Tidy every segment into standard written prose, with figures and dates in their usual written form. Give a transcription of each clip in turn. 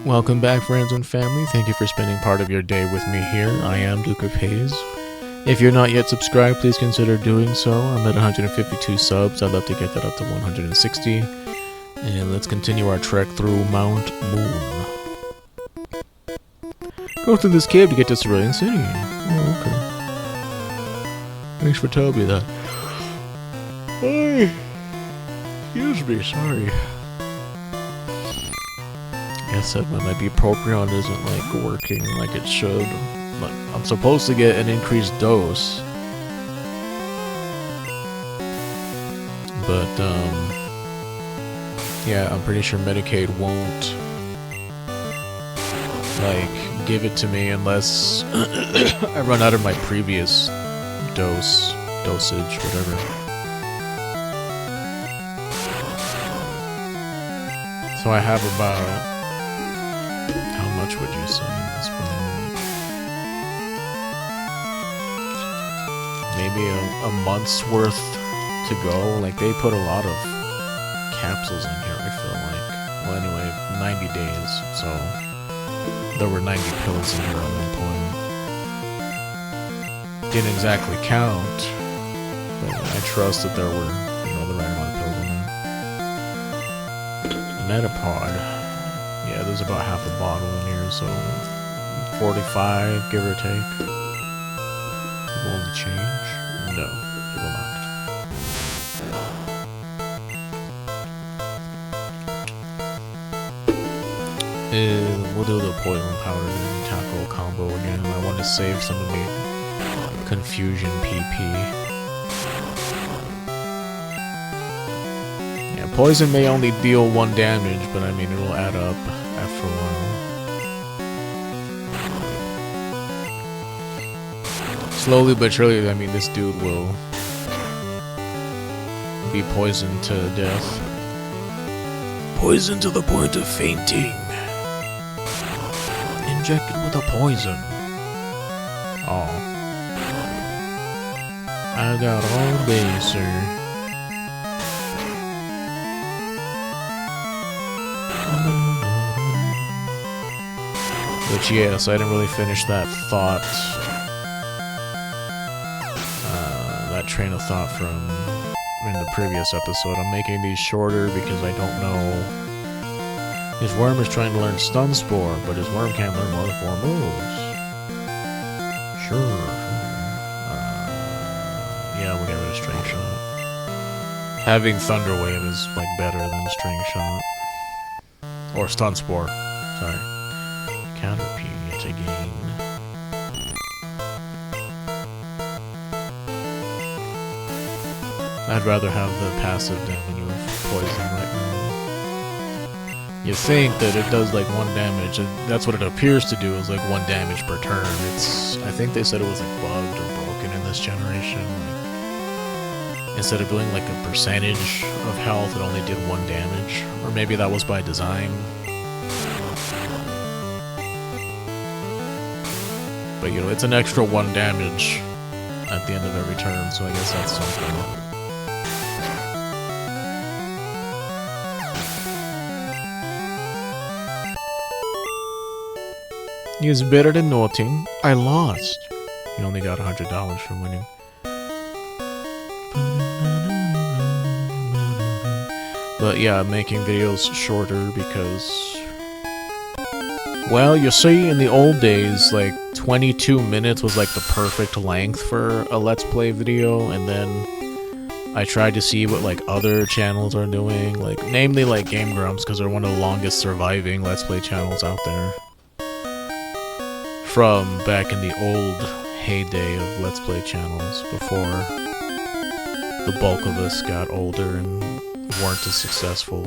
Welcome back, friends and family. Thank you for spending part of your day with me here. I am Duke of Hayes. If you're not yet subscribed, please consider doing so. I'm at 152 subs. I'd love to get that up to 160. And let's continue our trek through Mount Moon. Go through this cave to get to Cerulean City. Oh, okay. Thanks for telling me that. Hey. Excuse me, sorry. I said when my Bupropion isn't like working like it should. But I'm supposed to get an increased dose. But yeah, I'm pretty sure Medicaid won't like give it to me unless I run out of my previous dosage, whatever. So I have about, how much would you say in this one? Maybe a month's worth to go. Like, they put a lot of capsules in here, I feel like. Well, anyway, 90 days, so there were 90 pills in here at one point. Didn't exactly count, but I trust that there were, you know, the right amount of pills in there. Metapod. Yeah, there's about half a bottle in here, so 45, give or take. Will it change? No, it will not. We'll do the poison powder and tackle combo again. I want to save some of the confusion PP. Yeah, poison may only deal 1 damage, but I mean it'll add up after a while. Slowly but surely, I mean, this dude will be poisoned to death. Poisoned to the point of fainting. Injected with a poison. Oh. I got all day, sir. Which, yes, I didn't really finish that thought. That train of thought from in the previous episode. I'm making these shorter because I don't know. His worm is trying to learn Stun Spore, but his worm can't learn more than 4 moves. Sure. Yeah, we'll get rid of String Shot. Having Thunder Wave is like better than String Shot. Or Stun Spore. Sorry. Caterpie again. I'd rather have the passive damage of poison right now. You think that it does like 1 damage, and that's what it appears to do, is like 1 damage per turn. I think they said it was like bugged or broken in this generation. Like, instead of doing like a percentage of health, it only did 1 damage. Or maybe that was by design. But you know, it's an extra 1 damage at the end of every turn, so I guess that's something. It's better than nothing. I lost. You only got $100 from winning. But yeah, I'm making videos shorter because, well, you see, in the old days, like 22 minutes was like the perfect length for a Let's Play video, and then I tried to see what like other channels are doing, like namely like Game Grumps, because they're one of the longest surviving Let's Play channels out there. From back in the old heyday of Let's Play channels, before the bulk of us got older and weren't as successful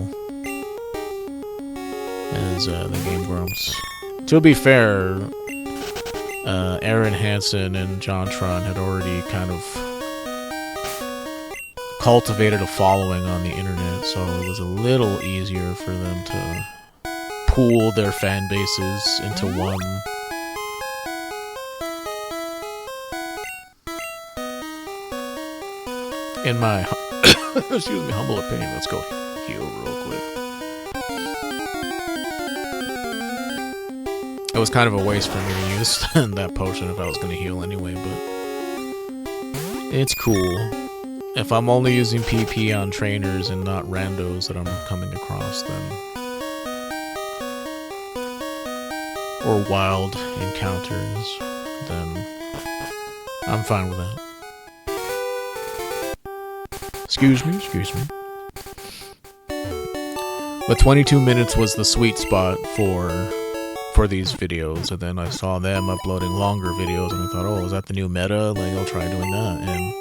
as the Game Grumps. To be fair, Aaron Hansen and JonTron had already kind of cultivated a following on the internet, so it was a little easier for them to pool their fan bases into one. In my excuse me, humble opinion, let's go heal real quick. It was kind of a waste for me to use that potion if I was going to heal anyway, but it's cool. If I'm only using PP on trainers and not randos that I'm coming across, then... or wild encounters, then I'm fine with that. Excuse me. But 22 minutes was the sweet spot for these videos, and then I saw them uploading longer videos, and I thought, oh, is that the new meta? Like, I'll try doing that, and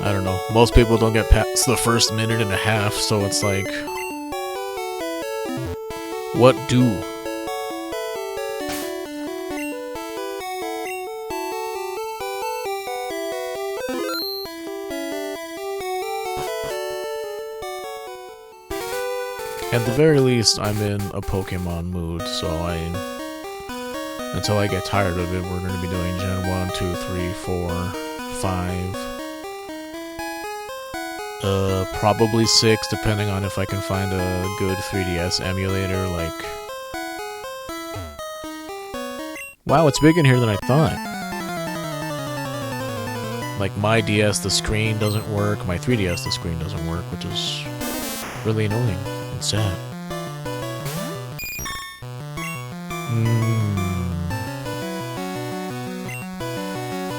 I don't know. Most people don't get past the first minute and a half, so it's like, what do? At the very least, I'm in a Pokemon mood, so until I get tired of it, we're going to be doing Gen 1, 2, 3, 4, 5, probably 6, depending on if I can find a good 3DS emulator, like... Wow, it's bigger in here than I thought. Like, my DS, the screen doesn't work, my 3DS, the screen doesn't work, which is really annoying. Sad.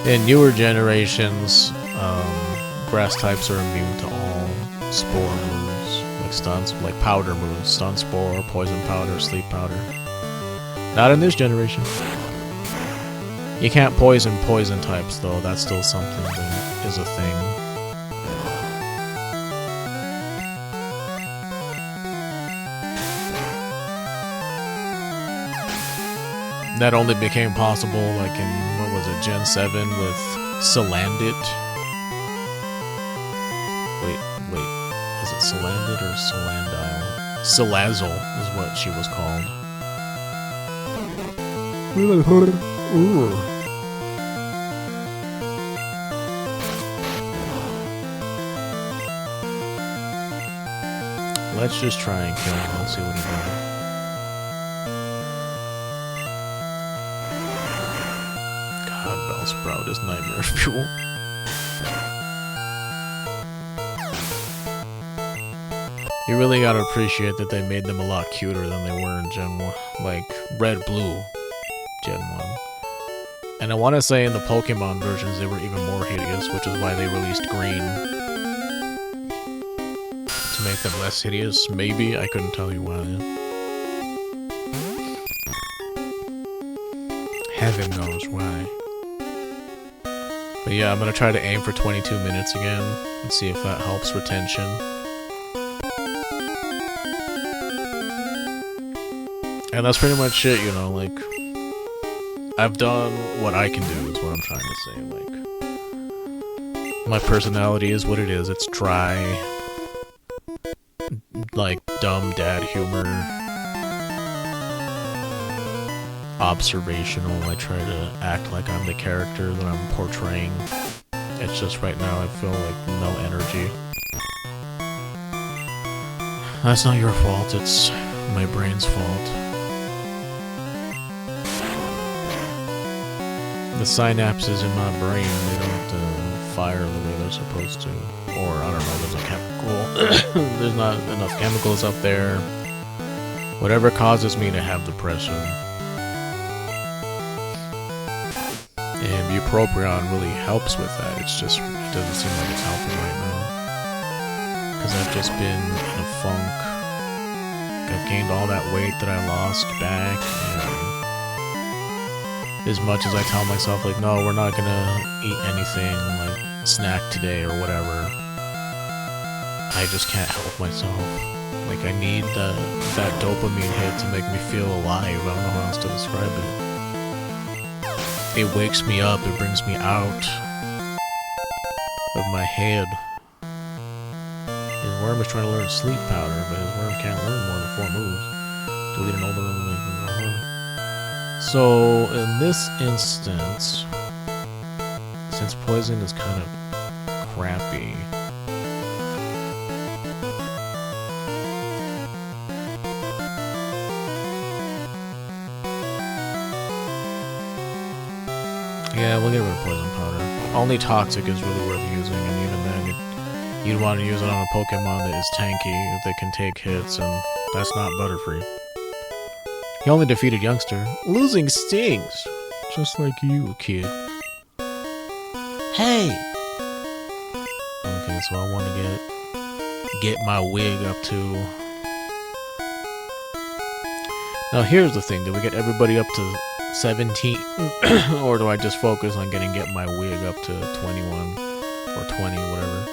In newer generations, grass types are immune to all spore moves, like stuns, like powder moves, stun spore, poison powder, sleep powder. Not in this generation. You can't poison types though, that's still something that is a thing. That only became possible, like in, what was it, Gen 7 with Salandit? Wait, is it Salandit or Salandile? Salazzle is what she was called. Let's just try and kill him, let's see what he does. Bellsprout is nightmare fuel. You really gotta appreciate that they made them a lot cuter than they were in Gen 1. Like, red-blue Gen 1. And I want to say in the Pokemon versions they were even more hideous, which is why they released green. To make them less hideous, maybe? I couldn't tell you why. Heaven knows why. But yeah, I'm gonna try to aim for 22 minutes again, and see if that helps retention. And that's pretty much it, you know, like... I've done what I can do, is what I'm trying to say, like... My personality is what it is, it's dry... like, dumb dad humor... observational. I try to act like I'm the character that I'm portraying. It's just right now I feel like no energy. That's not your fault, it's my brain's fault. The synapses in my brain, they don't fire the way they're supposed to. Or, I don't know, there's a chemical. There's not enough chemicals up there. Whatever causes me to have depression. And bupropion really helps with that. It's just, it doesn't seem like it's helping right now. Because I've just been in a funk. I've gained all that weight that I lost back, and as much as I tell myself, like, no, we're not gonna eat anything, like, snack today or whatever, I just can't help myself. Like, I need that dopamine hit to make me feel alive. I don't know how else to describe it. It wakes me up, it brings me out of my head. His worm is trying to learn sleep powder, but his worm can't learn more than 4 moves. Delete an older one. So, in this instance, since poison is kind of crappy, Yeah, we'll get rid of poison powder. Only toxic is really worth using, and even then, you'd want to use it on a Pokemon that is tanky, that can take hits, and that's not Butterfree. He only defeated Youngster. Losing stings! Just like you, kid. Hey! Okay, so I want to get my wig up to... Now here's the thing, do we get everybody up to 17? Or do I just focus on get my wig up to 21? Or 20, whatever.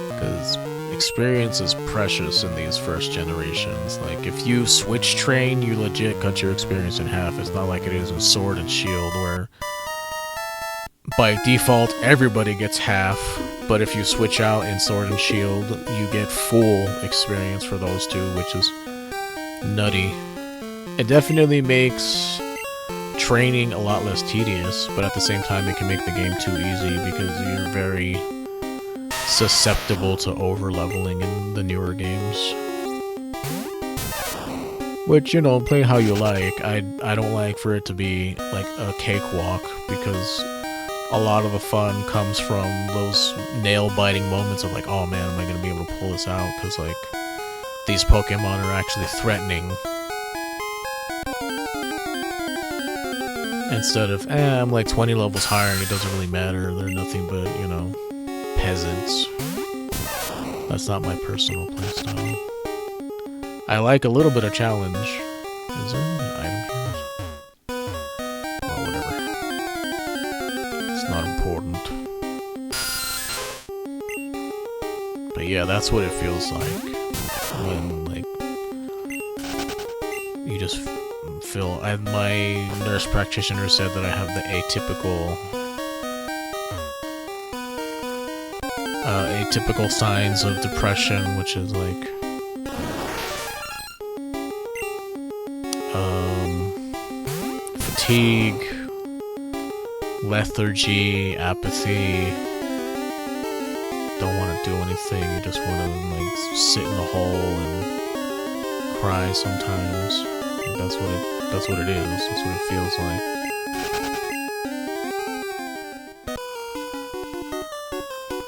Because experience is precious in these first generations. Like, if you switch train, you legit cut your experience in half. It's not like it is in Sword and Shield, where by default, everybody gets half, but if you switch out in Sword and Shield, you get full experience for those two, which is nutty. It definitely makes training a lot less tedious, but at the same time, it can make the game too easy because you're very susceptible to over-leveling in the newer games. Which, you know, play how you like. I don't like for it to be like a cakewalk, because a lot of the fun comes from those nail-biting moments of like, oh man, am I going to be able to pull this out? Because, like, these Pokemon are actually threatening. Instead of, I'm like 20 levels higher and it doesn't really matter. They're nothing but, you know, peasants. That's not my personal playstyle. I like a little bit of challenge. Is there an item here? Well, whatever. It's not important. But yeah, that's what it feels like when, like, you just feel... my nurse practitioner said that I have the atypical signs of depression, which is like fatigue, lethargy, apathy, don't want to do anything, you just want to like sit in the hole and cry sometimes. That's what it is, that's what it feels like.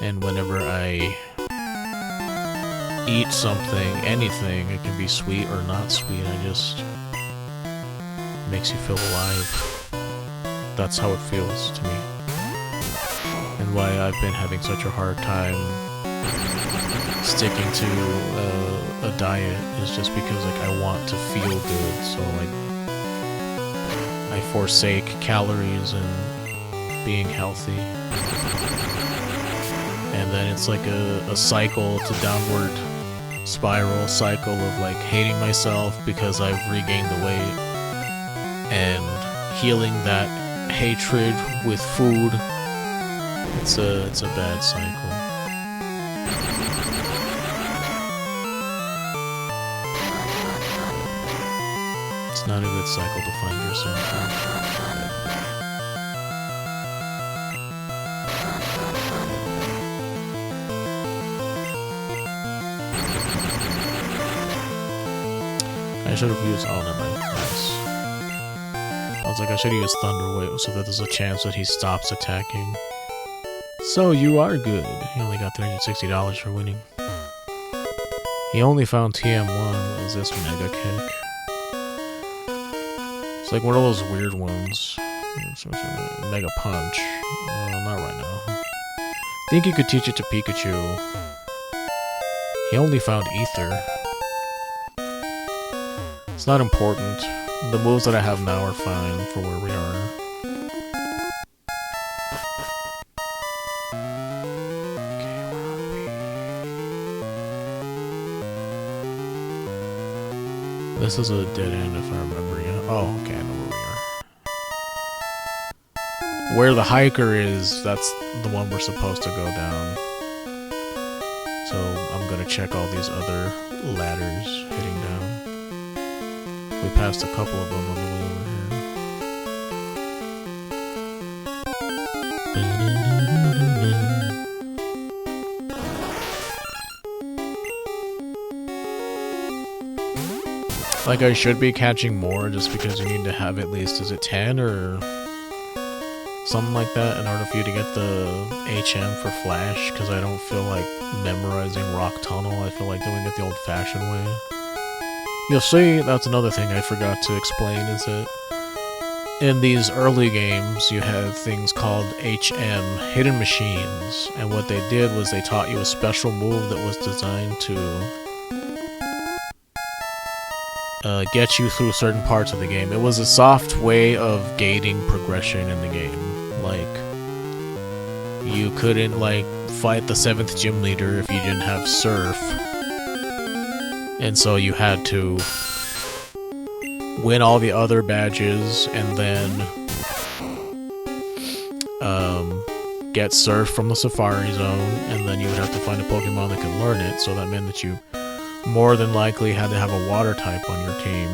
And whenever I eat something, anything, it can be sweet or not sweet, makes you feel alive. That's how it feels to me. And why I've been having such a hard time sticking to a diet is just because, like, I want to feel good, so like I forsake calories and being healthy. And then it's like a cycle, it's a downward spiral cycle of like hating myself because I've regained the weight and healing that hatred with food. It's a bad cycle. It's not a good cycle to find yourself in. I should have used... oh, never mind. Nice. I was like, I should have used Thunder Wave so that there's a chance that he stops attacking. So, you are good. He only got $360 for winning. He only found TM1 as this Mega Kick. It's like one of those weird ones. Mega Punch. Not right now. Think you could teach it to Pikachu. He only found Ether. It's not important. The moves that I have now are fine for where we are. Okay, where are we? This is a dead end if I remember, yeah? Oh, okay, I know where we are. Where the hiker is, that's the one we're supposed to go down. So I'm gonna check all these other ladders heading down. We passed a couple of them on the way over here. Like, I should be catching more just because you need to have at least, is it 10 or something like that in order for you to get the HM for Flash? Because I don't feel like memorizing Rock Tunnel. I feel like doing it the old-fashioned way. You'll see, that's another thing I forgot to explain, is that in these early games, you have things called HM, hidden machines, and what they did was they taught you a special move that was designed to get you through certain parts of the game. It was a soft way of gating progression in the game. Like, you couldn't, like, fight the 7th gym leader if you didn't have Surf, and so you had to win all the other badges and then get Surf from the Safari Zone, and then you would have to find a Pokemon that could learn it, so that meant that you more than likely had to have a water type on your team.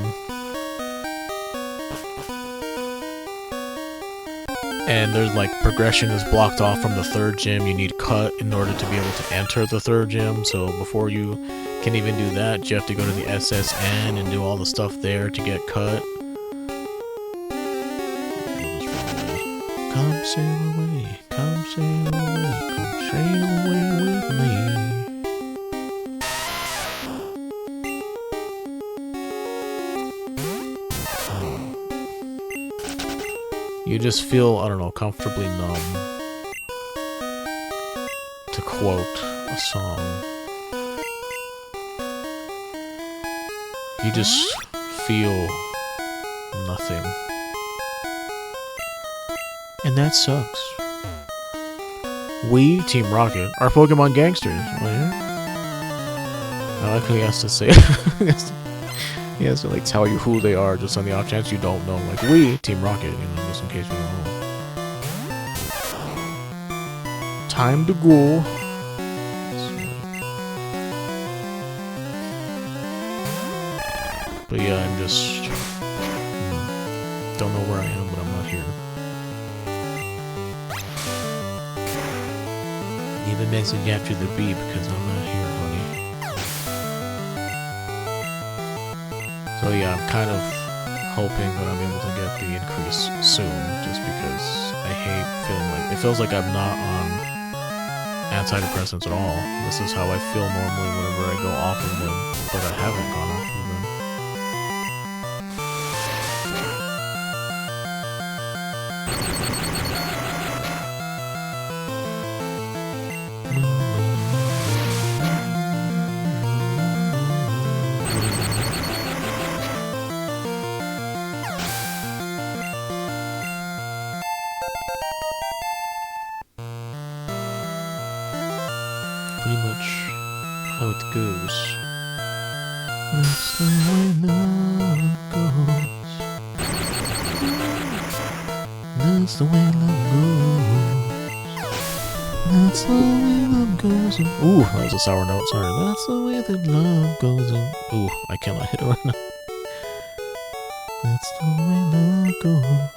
And there's like progression is blocked off from the 3rd gym. You need Cut in order to be able to enter the 3rd gym, so before you can even do that, you have to go to the SSN and do all the stuff there to get Cut. Come sail away, come sail away, come sail away with me. You just feel, I don't know, comfortably numb. To quote a song. You just feel nothing. And that sucks. We, Team Rocket, are Pokemon gangsters. Well, yeah. I like how he has to say he has to like tell you who they are just on the off chance you don't know. Like, we, Team Rocket, you know, just in case you don't know. Time to go. But yeah, I'm just don't know where I am, but I'm not here. Leave a message after the beep because I'm not here, honey. So yeah, I'm kind of hoping that I'm able to get the increase soon, just because I hate feeling like it feels like I'm not on antidepressants at all. This is how I feel normally whenever I go off of them, but I haven't gone off of them. Pretty much how it goes. That's the way love goes. That's the way love goes. That's the way love goes. Ooh, that was a sour note, sorry. That's the way that love goes. Ooh, I cannot hit it right now. That's the way love goes.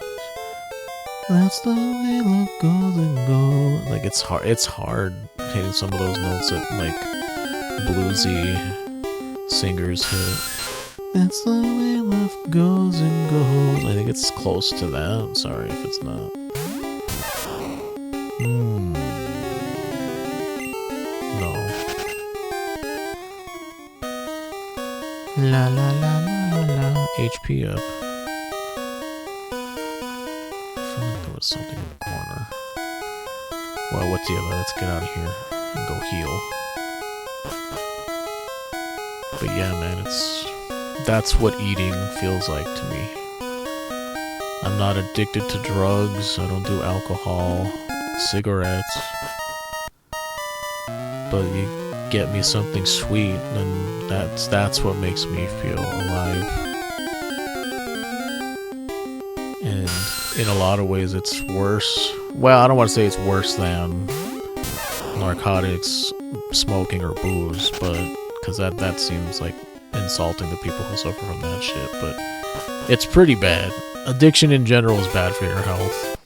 That's the way love goes and goes. Like, it's hard hitting some of those notes that, like, bluesy singers hit. That's the way love goes and goes. I think it's close to that. Sorry if it's not. No. La la la la la. HP up. There was something in the corner. Well, what's the other? Let's get out of here and go heal. But yeah, man, that's what eating feels like to me. I'm not addicted to drugs. I don't do alcohol, cigarettes. But you get me something sweet, and that's what makes me feel alive. And in a lot of ways it's worse. Well, I don't want to say it's worse than narcotics, smoking, or booze, but because that seems like insulting to people who suffer from that shit, but it's pretty bad. Addiction in general is bad for your health.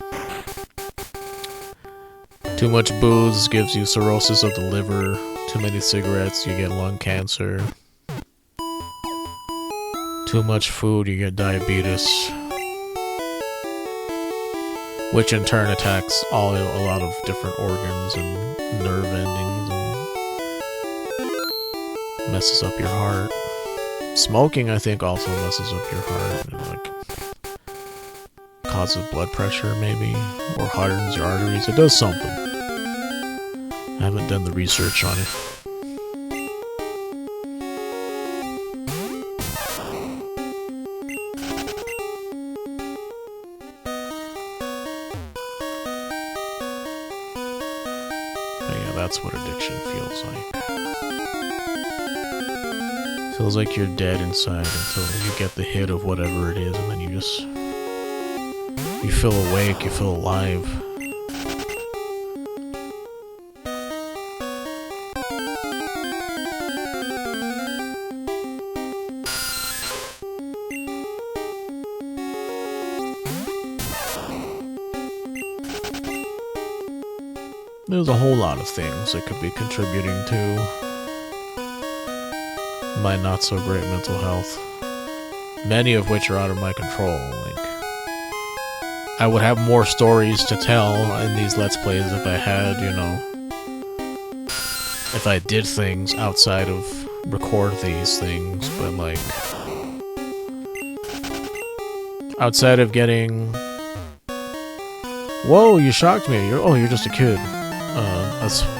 Too much booze gives you cirrhosis of the liver. Too many cigarettes, you get lung cancer. Too much food, you get diabetes. Which in turn attacks a lot of different organs and nerve endings and messes up your heart. Smoking, I think, also messes up your heart. And, like, causes blood pressure, maybe, or hardens your arteries. It does something. I haven't done the research on it. But yeah, that's what addiction feels like. Feels like you're dead inside until you get the hit of whatever it is, and then you feel awake, you feel alive. There's a whole lot of things that could be contributing to my not so great mental health. Many of which are out of my control. Like, I would have more stories to tell in these Let's Plays if I had, you know, if I did things outside of record these things, but like, outside of getting, whoa, you shocked me, you're just a kid.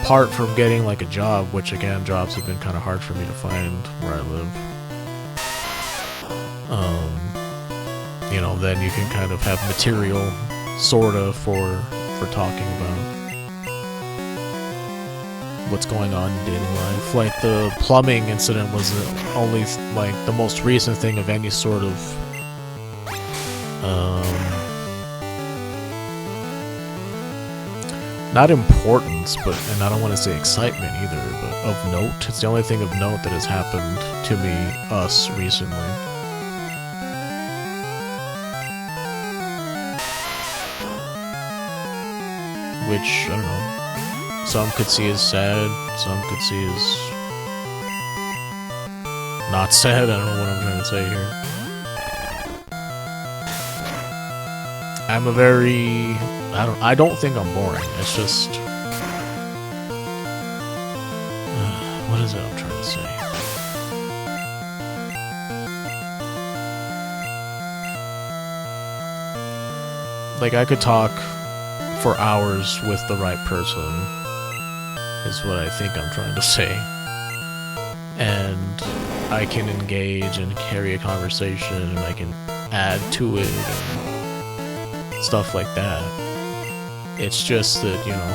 Apart from getting like a job, which again, jobs have been kind of hard for me to find where I live. You know, then you can kind of have material, sorta, for talking about what's going on in daily life. Like, the plumbing incident was only, like, the most recent thing of any sort of, not importance, and I don't want to say excitement either, but of note. It's the only thing of note that has happened to us recently. Which, I don't know, some could see as sad, some could see as not sad. I don't know what I'm trying to say here. I'm a very... I don't think I'm boring. It's just... what is it I'm trying to say? Like, I could talk for hours with the right person, is what I think I'm trying to say. And I can engage and carry a conversation, and I can add to it, and stuff like that. It's just that, you know,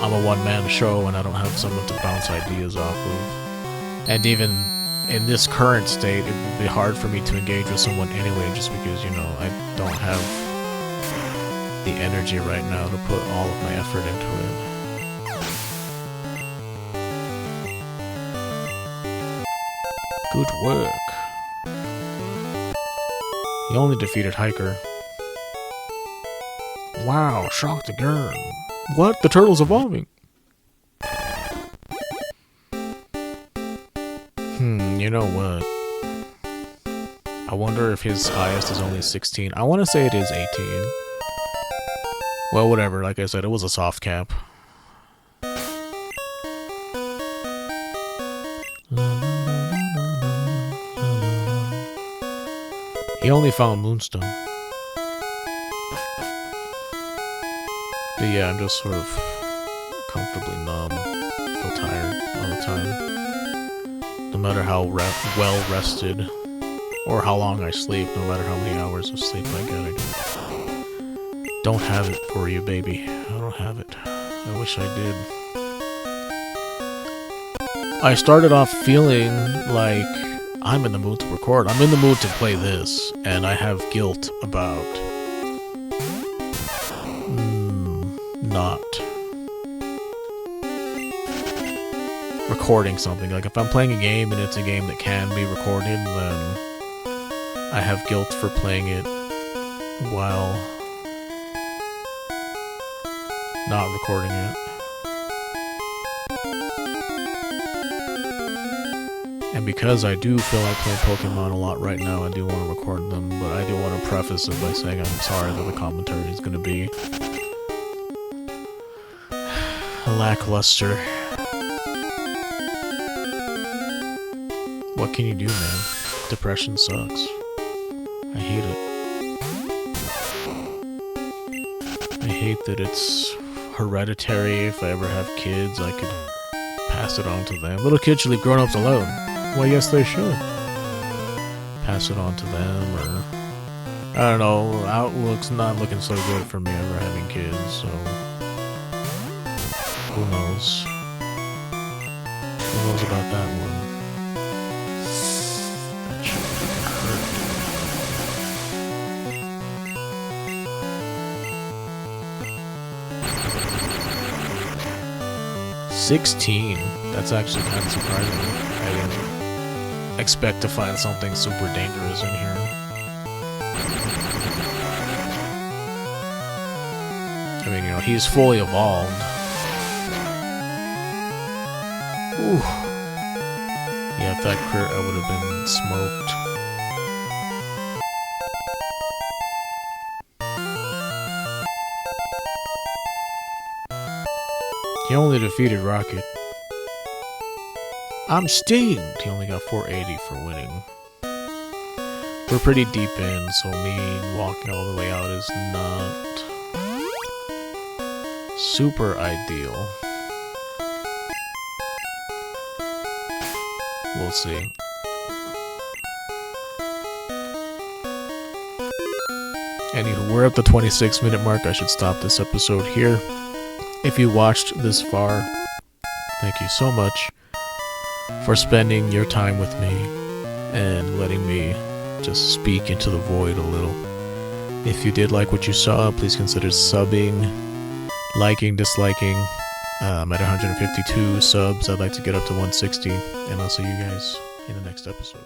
I'm a one-man show and I don't have someone to bounce ideas off of. And even in this current state, it would be hard for me to engage with someone anyway, just because, you know, I don't have the energy right now to put all of my effort into it. Good work. You only defeated Hiker. Wow, shocked again. What? The turtle's evolving. You know what? I wonder if his highest is only 16. I want to say it is 18. Well, whatever. Like I said, it was a soft cap. He only found Moonstone. But yeah, I'm just sort of comfortably numb. Feel tired all the time. No matter how well rested or how long I sleep, no matter how many hours of sleep I get, I don't have it for you, baby. I don't have it. I wish I did. I started off feeling like I'm in the mood to record. I'm in the mood to play this, and I have guilt about not recording something. Like, if I'm playing a game and it's a game that can be recorded, then I have guilt for playing it while not recording it. And because I do feel like playing Pokemon a lot right now, I do want to record them, but I do want to preface it by saying I'm sorry that the commentary is going to be lackluster. What can you do, man? Depression sucks. I hate it. I hate that it's hereditary. If I ever have kids, I could pass it on to them. Little kids should leave grown-ups alone. Well, yes, they should. Pass it on to them, or... I don't know, outlook's not looking so good for me ever having kids, so... Who knows? Who knows about that one? That shit fucking hurt. 16? That's actually kind of surprising. I didn't expect to find something super dangerous in here. I mean, you know, he's fully evolved. Ooh. Yeah, if that crit, I would have been smoked. He only defeated Rocket. I'm steamed! He only got 480 for winning. We're pretty deep in, so me walking all the way out is not super ideal. We'll see. Anywho, we're at the 26-minute mark. I should stop this episode here. If you watched this far, thank you so much for spending your time with me and letting me just speak into the void a little. If you did like what you saw, please consider subbing, liking, disliking. I'm at 152 subs. I'd like to get up to 160, and I'll see you guys in the next episode.